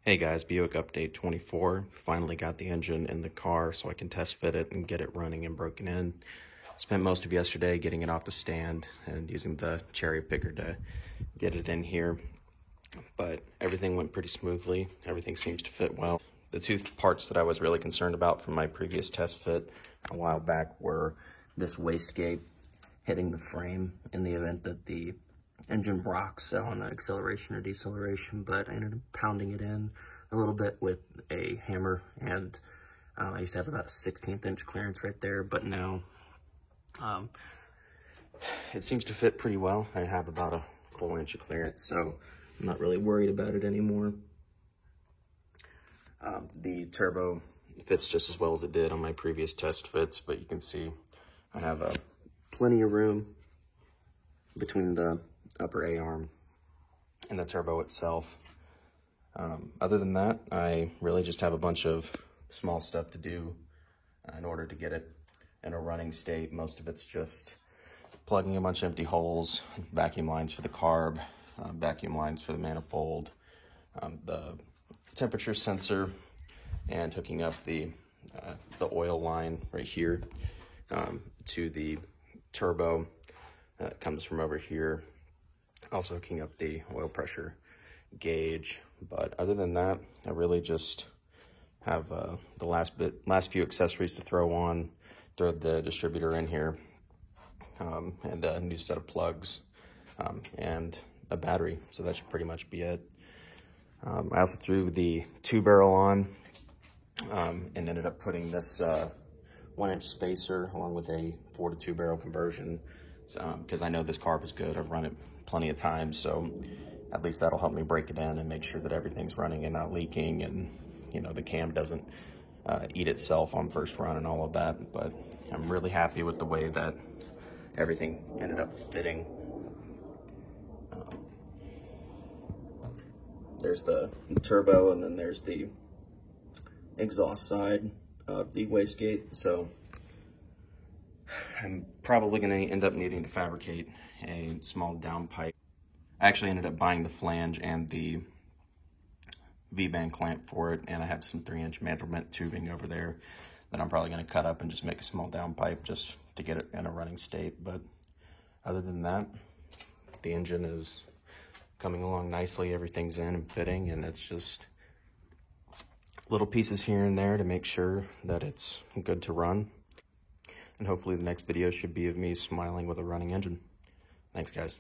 Hey guys, Buick update 24. Finally got the engine in the car so I can test fit it and get it running and broken in. Spent most of yesterday getting it off the stand and using the cherry picker to get it in here. But everything went pretty smoothly. Everything seems to fit well. The two parts that I was really concerned about from my previous test fit a while back were this wastegate hitting the frame in the event that the engine rocks on acceleration or deceleration, but I ended up pounding it in a little bit with a hammer, and I used to have about a 1/16 inch clearance right there, but now it seems to fit pretty well. I have about a full inch of clearance, so I'm not really worried about it anymore. The turbo fits just as well as it did on my previous test fits, but you can see I have plenty of room between the upper A-arm and the turbo itself. Other than that, I really just have a bunch of small stuff to do in order to get it in a running state. Most of it's just plugging a bunch of empty holes, vacuum lines for the carb, vacuum lines for the manifold, the temperature sensor, and hooking up the oil line right here to the turbo that comes from over here. Also hooking up the oil pressure gauge. But other than that, I really just have the last few accessories to throw the distributor in here, and a new set of plugs, and a battery. So that should pretty much be it. I also threw the 2-barrel on, and ended up putting this 1-inch spacer along with a 4-to-2 barrel conversion, because I know this carb is good. I've run it plenty of times, so at least that'll help me break it in and make sure that everything's running and not leaking, and the cam doesn't eat itself on first run and all of that. But I'm really happy with the way that everything ended up fitting. There's the turbo, and then there's the exhaust side of the wastegate. So I'm probably going to end up needing to fabricate a small downpipe. I actually ended up buying the flange and the V-band clamp for it, and I have some 3-inch Mantelment tubing over there that I'm probably going to cut up and just make a small downpipe just to get it in a running state. But other than that, the engine is coming along nicely. Everything's in and fitting, and it's just little pieces here and there to make sure that it's good to run. And hopefully the next video should be of me smiling with a running engine. Thanks, guys.